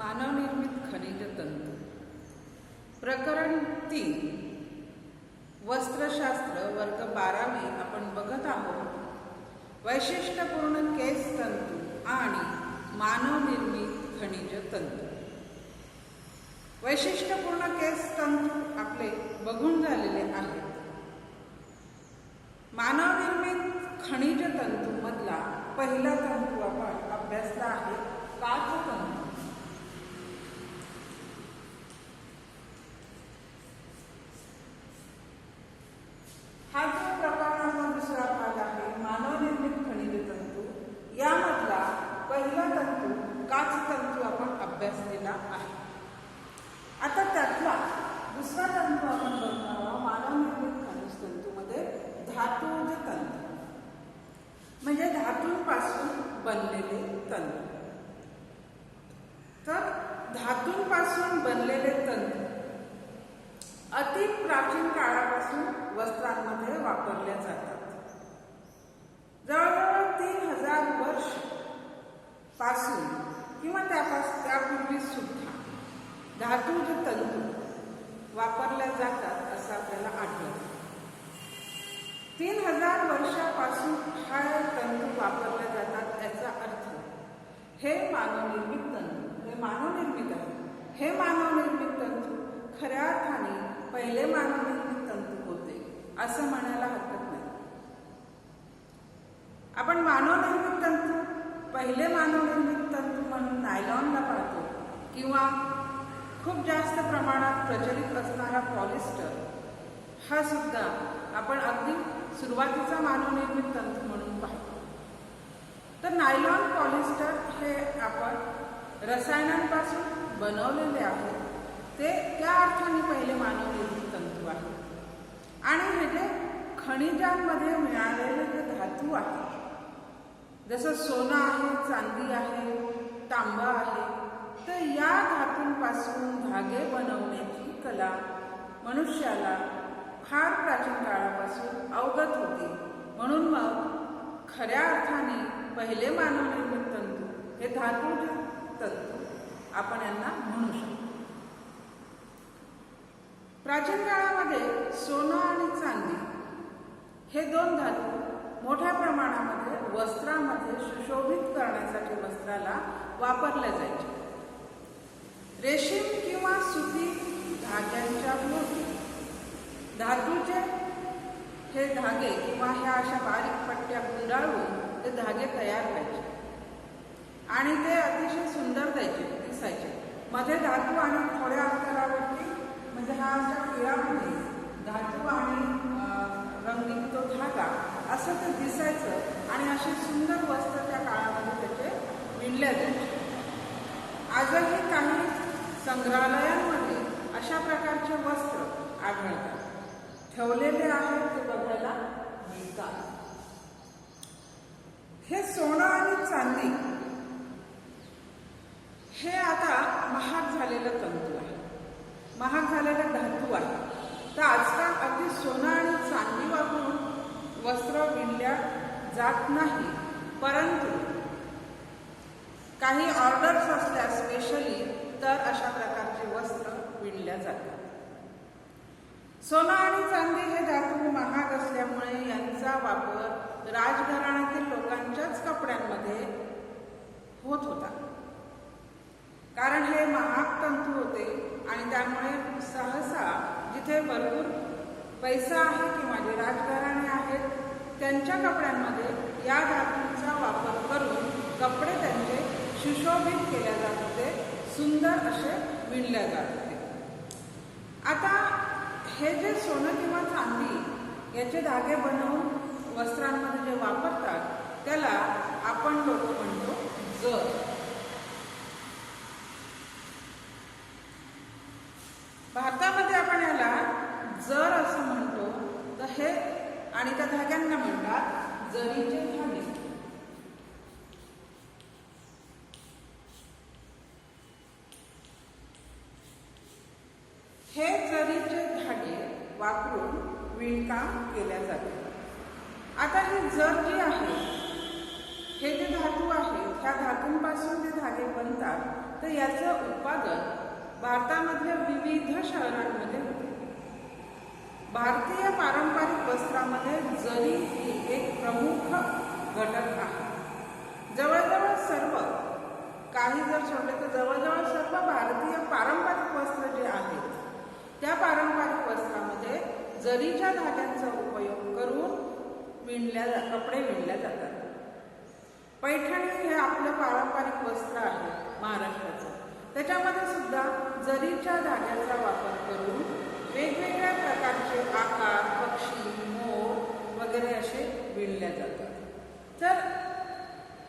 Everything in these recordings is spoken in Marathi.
मानवनिर्मित खनिज तंतू प्रकरण 3 वस्त्रशास्त्र वर्ग 12वी आपण बघत आहोत। वैशिष्ट्यपूर्ण केस तंतू आणि मानवनिर्मित खनिज तंतू। वैशिष्ट्यपूर्ण केस तंतू आपले बघून झालेले आहेत। मानवनिर्मित खनिज तंतू मधला पहिला तंतू आपण अभ्यासला आहे, काच तंतू। हा जो प्रकरणाचा दुसरा भाग आहे मानवनिर्मित खनिज तंतू, यामधला पहिला तंतू काच तंतू आपण अभ्यासलेला आहे। आता त्यातला दुसरा तंतू आपण बघणार आहोत मानवनिर्मित खनिज तंतूमध्ये धातूज तंतू, म्हणजे धातूंपासून बनलेले तंतू। तर धातूंपासून बनलेले तंतू अति प्राचीन काळापासून वस्त्रांमध्ये वापरले जातात। जवळजवळ 3000 वर्ष पासून किंवा त्यापूर्वी सुद्धा धातूज तंतू वापरले जातात असं आपल्याला आढळतं। 3000 वर्षापासून हा तंतू वापरले जातात याचा अर्थ हे मानवनिर्मित तंतू, हे मानवनिर्मित आहे। हे मानवनिर्मित तंतू खऱ्या अर्थाने पहिले मानवनिर्मित तंतू होते असं म्हणायला हरकत नाही। आपण मानवनिर्मित तंतू पहिले मानवनिर्मित तंतू म्हणून नायलॉनला पाहतो किंवा खूप जास्त प्रमाणात प्रचलित असणारा पॉलिस्टर हा सुद्धा आपण अगदी सुरुवातीचा मानवनिर्मित तंतू म्हणून पाहतो। तर नायलॉन, पॉलिस्टर हे आपण रसायनांपासून बनवलेले आहेत, ते त्या अर्थाने पहिले मानवनिर्मित तंतू आहे। आणि हे जे खनिजांमध्ये मिळालेले जे धातू आहेत, जसं सोनं आहे, चांदी आहे, तांबा आहे, तर या धातूंपासून धागे बनवण्याची कला मनुष्याला फार प्राचीन काळापासून अवगत होती। म्हणून मग खऱ्या अर्थाने पहिले मानवनिर्मित तंतू हे धातूज तंतू आपण यांना म्हणू शकतो। प्राचीन काळामध्ये सोनं आणि चांदी हे दोन धातू मोठ्या प्रमाणामध्ये वस्त्रामध्ये सुशोभित करण्यासाठी वस्त्राला वापरले जायचे। रेशीम किंवा सुती धाग्यांच्या भोवती धातूचे हे धागे किंवा ह्या अशा बारीक पट्ट्या गुंडाळून ते धागे तयार व्हायचे आणि ते अतिशय सुंदर दिसायचे। मध्ये धातू आणि थोड्या अंतरावरती म्हणजे हा अशा पिळामध्ये धातू आणि रंगीत तो धागा असं ते दिसायचं आणि असे सुंदर वस्त्र त्या काळामध्ये त्याचे विणले जायचे। आजही काही संग्रहालयांमध्ये अशा प्रकारचे वस्त्र आढळतात, ठेवलेले आहेत, ते बघायला मिळतात। हे सोनं आणि चांदी हे आता महाग झालेलं तंतू आहे, महाग झालेले धातू आहे। तर आजकाल अगदी सोनं आणि चांदी वापरून वस्त्र विणल्या जात नाही, परंतु काही ऑर्डर्स असल्या स्पेशली तर अशा प्रकारचे वस्त्र विणल्या जातात। सोनं आणि चांदी हे धातू महाग असल्यामुळे यांचा वापर राजघराण्यातील लोकांच्याच कपड्यांमध्ये होत होता, कारण हे महाग तंतू होते आणि त्यामुळे सहसा जिथे भरपूर पैसा आहे किंवा जे राजघराणे आहेत त्यांच्या कपड्यांमध्ये या धातूंचा वापर करून कपडे त्यांचे सुशोभित केले जात होते, सुंदर असे विणले जात होते। आता हे जे सोनं किंवा चांदी याचे धागे बनवून वस्त्रांमध्ये जे वापरतात त्याला आपण लोक म्हणतो जर। भारतामध्ये आपण याला जर असं म्हणतो, तर हे आणि त्या धाग्यांना म्हणतात जरीचे धागे। हे जरीचे धागे वापरून विणकाम केले जाते। आता ही जर जी आहे, हे जे धातू आहे त्या धातूंपासून जे धागे बनतात तर याचं उत्पादन भारतामधल्या विविध शहरांमध्ये होते. भारतीय पारंपरिक वस्त्रामध्ये जरी ही एक प्रमुख घटक आहे. जवळजवळ सर्व, काही जर सोडले तर जवळजवळ सर्व भारतीय पारंपरिक वस्त्र जे आहेत त्या पारंपरिक वस्त्रामध्ये जरीच्या धाग्यांचा उपयोग करून कपडे विणल्या जातात. पैठणी हे आपलं पारंपरिक वस्त्र आहे महाराष्ट्राचं. त्याच्यामध्ये सुद्धा जरीच्या धाग्याचा वापर करून वेगवेगळ्या प्रकारचे आकार, पक्षी, मोर वगैरे असे विणल्या जातात. तर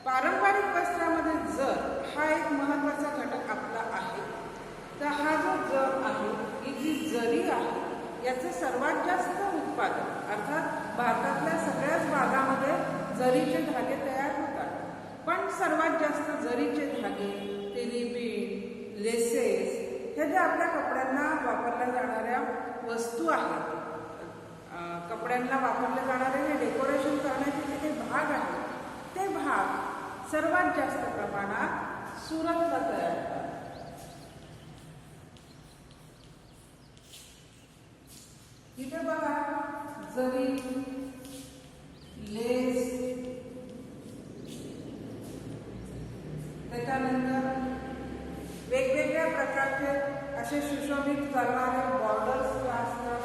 पारंपरिक वस्त्रामध्ये जर हा एक महत्त्वाचा घटक आपला आहे. तर हा जो जर आहे, ही जी जरी आहे, याचं सर्वात जास्त उत्पादन, अर्थात भारतातल्या सगळ्याच भागामध्ये जरीचे धागे तयार होतात. पण सर्वात जास्त जरीचे धागे, ते रिबीन, लेसेस, हे जे आपल्या कपड्यांना वापरल्या जाणाऱ्या वस्तू आहेत, कपड्यांना वापरले जाणारे हे डेकोरेशन करण्याचे जे काही भाग आहेत, ते भाग सर्वात जास्त प्रमाणात सुरतला तयार होतात. इथे बघा, जरी, लेस, त्याच्यानंतर वेगवेगळ्या प्रकारचे असे सुशोभित करणारे बॉर्डर्स असतात.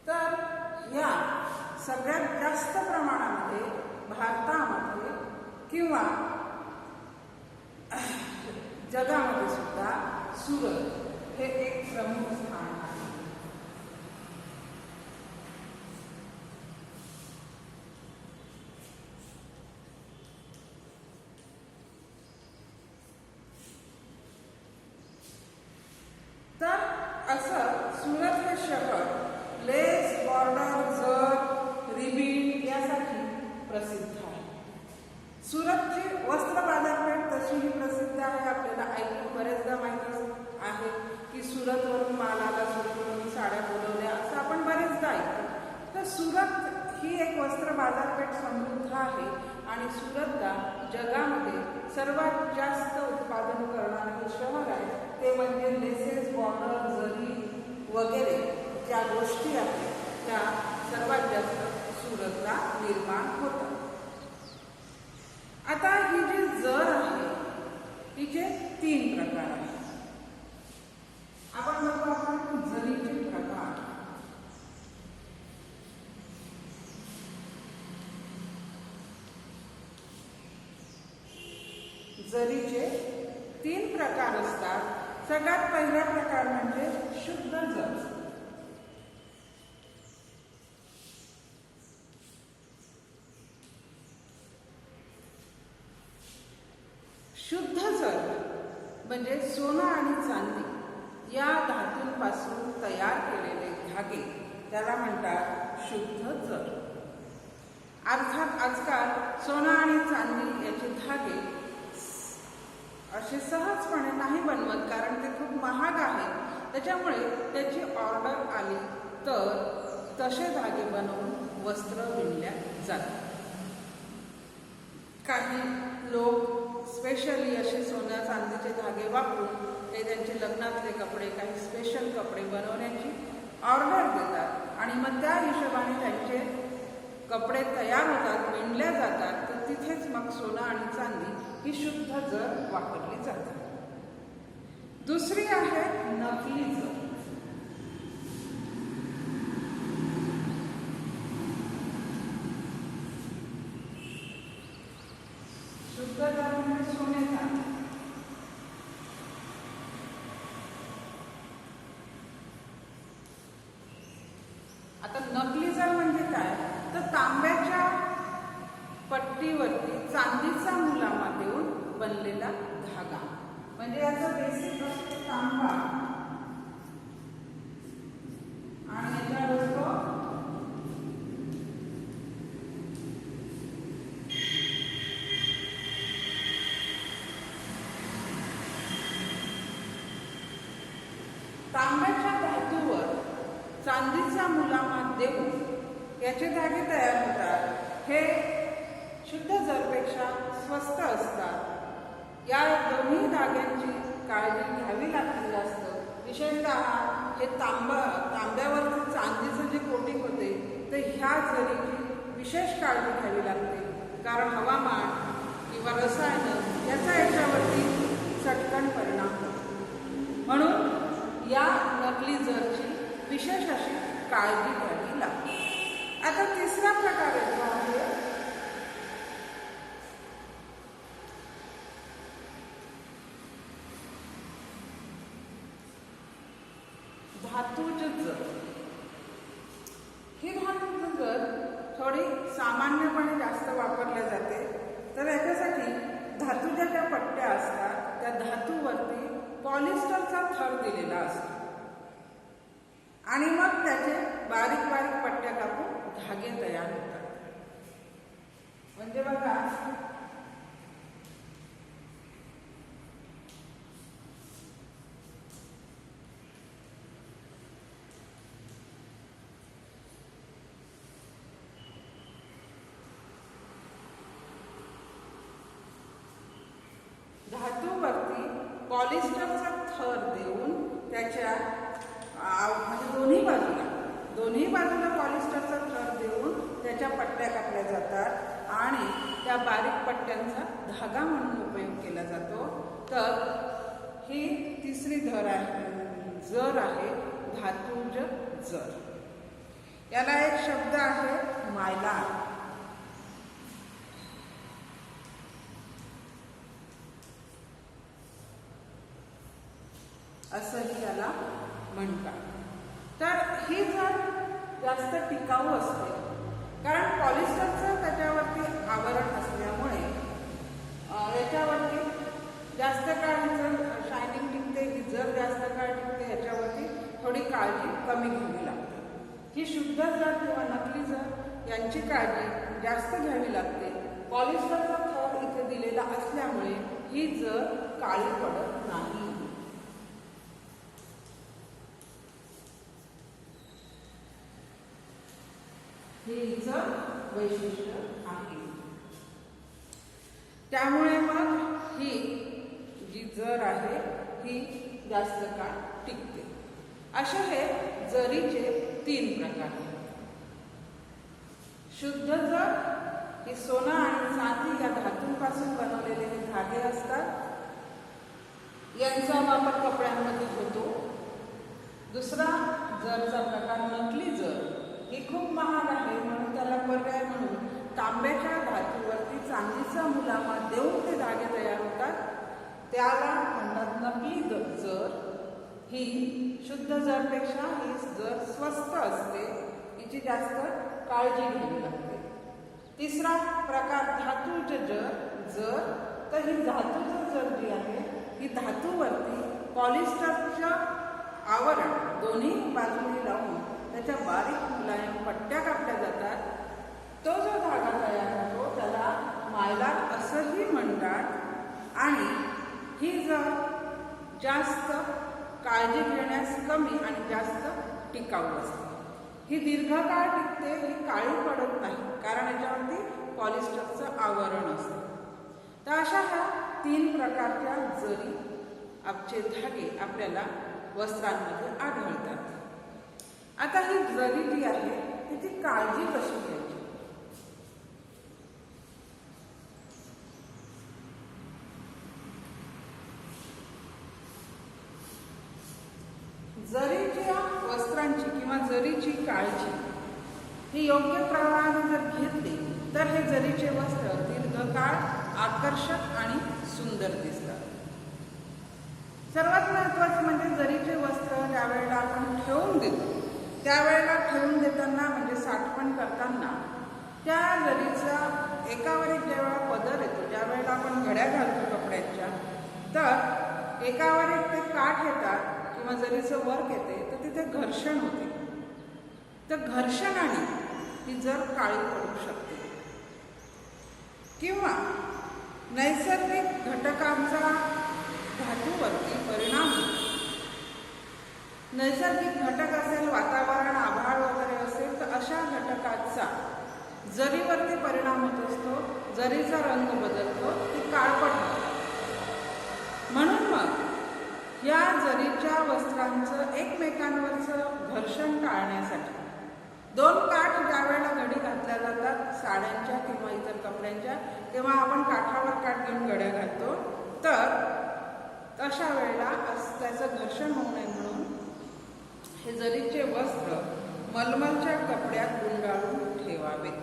तर या सगळ्यात जास्त प्रमाणामध्ये भारतामध्ये किंवा जगामध्ये सुद्धा सुरत हे एक प्रमुख स्थान आहे. तर असं सुरत हे शहर लेस, बॉर्डर, जर, रिबीन यासाठी प्रसिद्ध आहे. सुरतची वस्त्र बाजारपेठ तशीही प्रसिद्ध आहे. आपल्याला ऐकून बरेचदा माहिती आहे की सुरतवरून माल आला, सुरतवरून साड्या बोलवल्या, असं आपण बरेचदा ऐकतो. तर सुरत ही एक वस्त्र बाजारपेठ समृद्ध आहे आणि सुरतला जगामध्ये सर्वात जास्त उत्पादन करणारे शहर आहे. ते म्हणजे लेसेस, बॉर्डर, जरी वगैरे ज्या गोष्टी आहेत त्या सर्वात जास्त सुरतला निर्माण होतात. आता ही जी जर आहे तिचे 3 प्रकार आहेत. आपण बघू आपण जरीचे प्रकार. जरीचे 3 प्रकार असतात. सगळ्यात पहिला प्रकार म्हणजे शुद्ध जर. शुद्ध जर म्हणजे सोनं आणि चांदी या धातूंपासून तयार केलेले धागे, त्याला म्हणतात शुद्ध जर. अर्थात आजकाल सोनं आणि चांदी याचे धागे असे सहजपणे नाही बनवत, कारण ते खूप महाग आहे. त्याच्यामुळे त्याची ऑर्डर आली तर तसे धागे बनवून वस्त्र विणल्या जातात. काही लोक स्पेशली असे सोन्या चांदीचे धागे वापरून ते त्यांचे लग्नातले कपडे, काही स्पेशल कपडे बनवण्याची ऑर्डर देतात आणि मग त्या हिशोबाने त्यांचे कपडे तयार होतात, विणल्या जातात. तर तिथेच मग सोनं आणि चांदी ही शुद्ध जर वापरली जातात. दुसरी आहे नकली जर. शुद्ध जर म्हणजे सोने चांदी. आता नकली जर म्हणजे काय, तर तांब्याच्या पट्टीवरती चांदीचा मुलामा देऊन बनलेला धागा. म्हणजे याचा बेसिक असतो तांबा आणि याच्यावर असतो तांब्याच्या धातूवर चांदीचा मुलामा देऊन याचे धागे तयार होतात. हे शुद्ध जरपेक्षा स्वस्त असतात. या दोन्ही धाग्यांची काळजी घ्यावी लागते जास्त. विशेषतः हे तांब्यावरचं चांदीचं जे कोटिंग होते तर ह्या जरीची विशेष काळजी घ्यावी लागते, कारण हवामान किंवा रसायन याचा याच्यावरती चटकन परिणाम होतो. म्हणून या नकली जरची विशेष अशी काळजी घ्यावी लागते. आता तिसरा प्रकार येतो आहे धातूचे जर. ही धातूचे जर थोडी सामान्यपणे जास्त वापरल्या जाते. तर याच्यासाठी धातूच्या ज्या पट्ट्या असतात त्या धातूवरती पॉलिस्टरचा थर दिलेला असतो आणि मग त्याचे बारीक बारीक पट्ट्या कापून धागे तयार होतात. म्हणजे बघा धातूवरती पॉलिस्टरचा थर देऊन त्याच्या म्हणजे दोन्ही बाजूला पॉलिस्टरचा थर देऊन त्याच्या पट्ट्या कापल्या जातात आणि त्या बारीक पट्ट्यांचा धागा म्हणून उपयोग केला जातो. तर ही तिसरी जर आहे धातूज जर. याला एक शब्द आहे मायलार. असंही याला म्हणतात. तर ही जर जास्त टिकाऊ असते, कारण पॉलिस्टरचं त्याच्यावरती आवरण असल्यामुळे याच्यावरती जास्त काळ जर शायनिंग टिकते, ही जर जास्त काळ टिकते, याच्यावरती थोडी काळजी कमी घ्यावी लागते. ही शुद्ध जर किंवा नकली जर यांची काळजी जास्त घ्यावी लागते. पॉलिस्टरचा थर इथे दिलेला असल्यामुळे ही जर काळी पडत नाही. हे हिचं वैशिष्ट्य आहे. त्यामुळे मग ही जी जर आहे ही जास्त काळ टिकते. असे हे जरीचे 3 प्रकार आहेत. शुद्ध जर ही सोना आणि चांदी या धातूंपासून बनवलेले हे धागे असतात. यांचा वापर कपड्यांमध्ये होतो. दुसरा जरचा प्रकार नकली जर. ही खूप महाग आहे म्हणून त्याला पर्याय म्हणून तांब्याच्या धातूवरती चांदीचा मुलामा देऊन ते धागे तयार होतात. त्याला म्हणतात नकली जर. ही शुद्ध जरपेक्षा ही जर स्वस्त असते. हिची जास्त काळजी घ्यावी लागते. तिसरा प्रकार धातूज जर. तर ही धातूज जर जी आहे ही धातूवरती पॉलिस्टरच्या आवरण दोन्ही बाजूने लावून त्याच्या बारीक मुलायम पट्ट्या कापल्या जातात. तो जो धागा तयार होतो त्याला मायलार असंही म्हणतात. आणि ही जर जास्त काळजी घेण्यास कमी आणि जास्त टिकाऊ असते. ही दीर्घकाळ टिकते. ही काळी पडत नाही, कारण याच्यावरती पॉलिस्टरचं आवरण असतं. तर अशा ह्या 3 प्रकारच्या जरी आमचे धागे आपल्याला वस्त्रांमध्ये आढळतात. आता ही जरी जी आहे तिची काळजी कशी घ्यायची. जरीच्या वस्त्रांची किंवा जरीची काळजी ही योग्य प्रमाणाने जर घेतली तर हे जरीचे वस्त्र दीर्घकाळ आकर्षक आणि सुंदर दिसतात. सर्वात महत्त्वाचं म्हणजे जरीचे वस्त्र ज्यावेळेला आपण ठेवून देतो त्यावेळेला ठेवून देताना म्हणजे साठवण करताना त्या जरीचा एकावर एक ज्यावेळेला पदर येतो, ज्यावेळेला आपण घड्या घालतो कपड्यांच्या, तर एकावर एक ते काठ येतात किंवा जरीचं वर्क येते तर तिथे घर्षण होते. तर घर्षणाने ही जर काळी पडू शकते किंवा नैसर्गिक घटकांचा धातूवरती परिणाम होतो. नैसर्गिक घटक असेल, वातावरण, आभाळ वगैरे असेल तर अशा घटकाचा जरीवरती परिणाम होत असतो, जरीचा रंग बदलतो, ती काळपट होते. म्हणून मग या जरीच्या वस्त्रांचं एकमेकांवरचं घर्षण टाळण्यासाठी दोन काठ ज्या वेळेला घडी घातल्या जातात साड्यांच्या किंवा इतर कपड्यांच्या, तेव्हा आपण काठावर काठ घेऊन घड्या घालतो. तर तशा वेळेला त्याचं घर्षण होऊ नये म्हणून हे जरीचे वस्त्र मलमलच्या कपड्यात गुंडाळून ठेवावेत.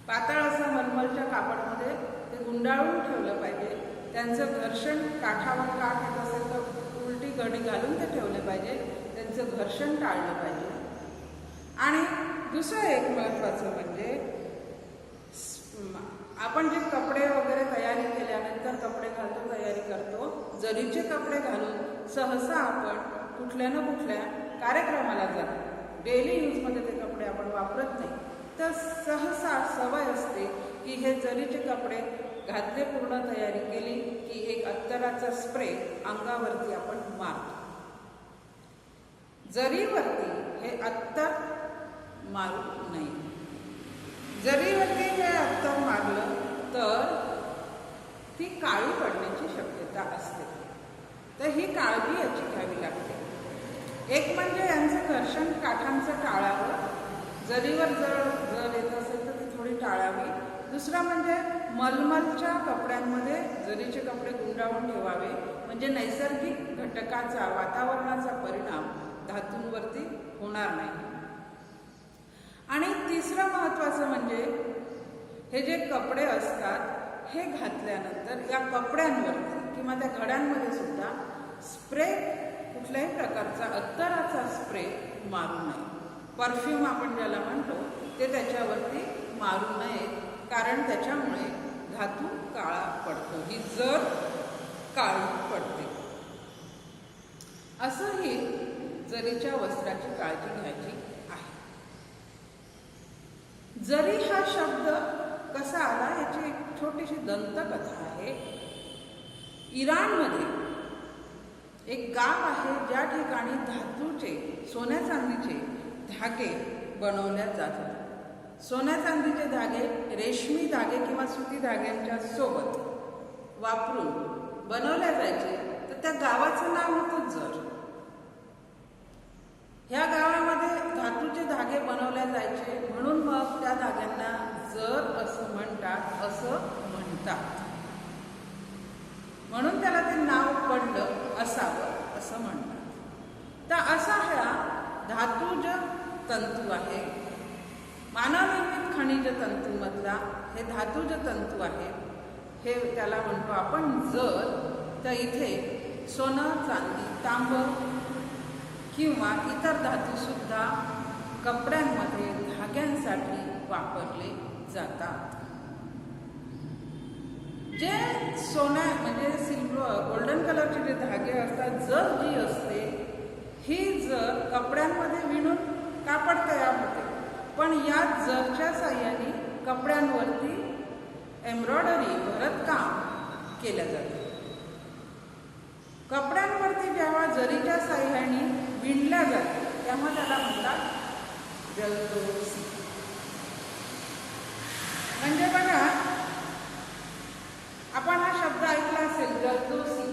पातळ असं मलमलच्या कापडामध्ये ते गुंडाळून ठेवलं पाहिजे. त्यांचं घर्षण काठावर काठ येत असेल तर उलटी घडी घालून ते ठेवले पाहिजे. त्यांचं घर्षण टाळलं पाहिजे. आणि दुसरं एक महत्त्वाचं म्हणजे आपण जे कपडे वगैरे तयारी केल्यानंतर कपडे घालतो, तयारी करतो, जरीचे कपडे घालून सहसा आपण कुठल्या ना कुठल्या कार्यक्रमाला जातो. डेली यूजमध्ये ते कपडे आपण वापरत नाही. तर सहसा सवय असते की हे जरीचे कपडे घातले, पूर्ण तयारी केली की एक अत्तराचा स्प्रे अंगावरती आपण मारतो. जरीवरती हे अत्तर मारू नये. जरीवरती हे अत्तर मारलं तर ती काळी पडण्याची शक्यता असते. तर ही काळजी याची घ्यावी लागते. एक म्हणजे यांचं घर्षण काठांचं टाळावं. जरीवर जर येत असेल तर ती थोडी टाळावी. दुसरा म्हणजे मलमलच्या कपड्यांमध्ये जरीचे कपडे गुंडाळून ठेवावे, म्हणजे नैसर्गिक घटकाचा, वातावरणाचा परिणाम धातूंवरती होणार नाही. आणि तिसरं महत्त्वाचं म्हणजे हे जे कपडे असतात हे घातल्यानंतर या कपड्यांवरती किंवा त्या घड्यांमध्ये सुद्धा स्प्रे, कुठल्याही प्रकारचा अत्तराचा स्प्रे मारू नये. परफ्यूम आपण ज्याला म्हणतो ते त्याच्यावरती मारू नये, कारण त्याच्यामुळे धातू काळा पडतो, ही जर काळी पडते. असंही जरीच्या वस्त्राची काळजी घ्यायची आहे. जरी हा शब्द कसा आला याची एक छोटीशी दंतकथा आहे. इराणमध्ये एक गाव आहे ज्या ठिकाणी धातूचे, सोन्या चांदीचे धागे बनवल्या जात होते. सोन्या चांदीचे धागे रेशमी धागे किंवा सुती धाग्यांच्या सोबत वापरून बनवल्या जायचे. तर त्या गावाचं नाव होतं जर. ह्या गावामध्ये धातूचे धागे बनवल्या जायचे म्हणून मग त्या धाग्यांना जर असं म्हणतात, असं म्हणतात. म्हणून त्याला ते नाव पडलं असावं असं म्हणतात. तर असा हा धातूज तंतू आहे. मानवनिर्मित खनिज तंतूमधला हे धातूज तंतू आहे. हे त्याला म्हणतो आपण जर. तर इथे सोनं, चांदी, तांबं किंवा इतर धातूसुद्धा कपड्यांमध्ये धाग्यांसाठी वापरले जातात. जे सोन्या म्हणजे सिल्वर, गोल्डन कलरचे जे धागे असतात, जर जी असते ही जर कपड्यांमध्ये विणून कापड तयार होते. पण या जरच्या साह्याने कपड्यांवरती एम्ब्रॉयडरी, भरतकाम केलं जाते. कपड्यांवरती जेव्हा जरीच्या साह्याने विणल्या जाते तेव्हा त्याला म्हणतात जलदोसी. म्हणजे बघा, आपण हा शब्द ऐकला असेल जलदोसी.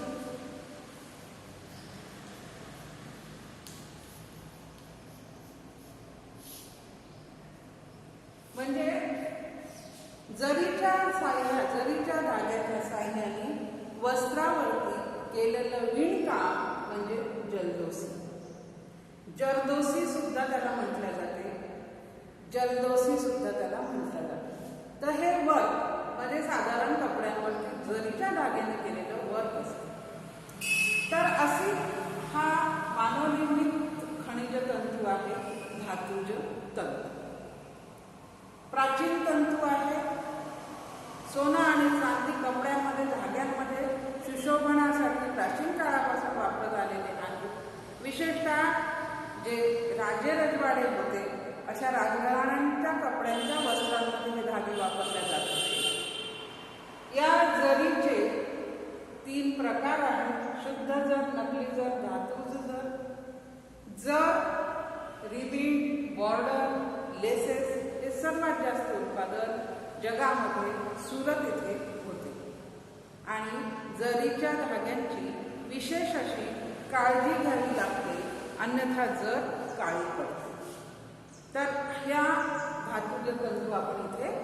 म्हणजे जरीच्या धाग्याच्या साह्याने वस्त्रावरती केलेलं विणकाम म्हणजे जलदोसी. जरदोसी सुद्धा त्याला म्हटलं जाते. जलदोसी सुद्धा त्याला म्हटलं जाते. तर हे वर्क म्हणजे साधारण कपड्यांवरती जरीच्या धाग्याने केलेलं वर्क असतं. तर अशी हा मानवनिर्मित खनिज तंतू आहे धातूज तंतू. प्राचीन तंतू आहे. सोनं आणि चांदी कपड्यांमध्ये, धाग्यांमध्ये सुशोभनासाठी प्राचीन काळापासून वापरत आलेले आहे. विशेषतः जे राजे रजवाडे होते अशा राजघराण्यांच्या कपड्यांच्या वस्त्रांमध्ये हे धागे वापरले जात होते. या जरीचे 3 प्रकार आहेत: शुद्ध जर, नकली जर, धातूज जर. जर, रिबीन, बॉर्डर, लेसेस हे सर्वात जास्त उत्पादन जगामध्ये सुरत येथे होते आणि जरीच्या धाग्यांची विशेष अशी काळजी घ्यावी लागते, अन्यथा जर काळी पडते. तर ह्या धातूचे तंतू आपण इथे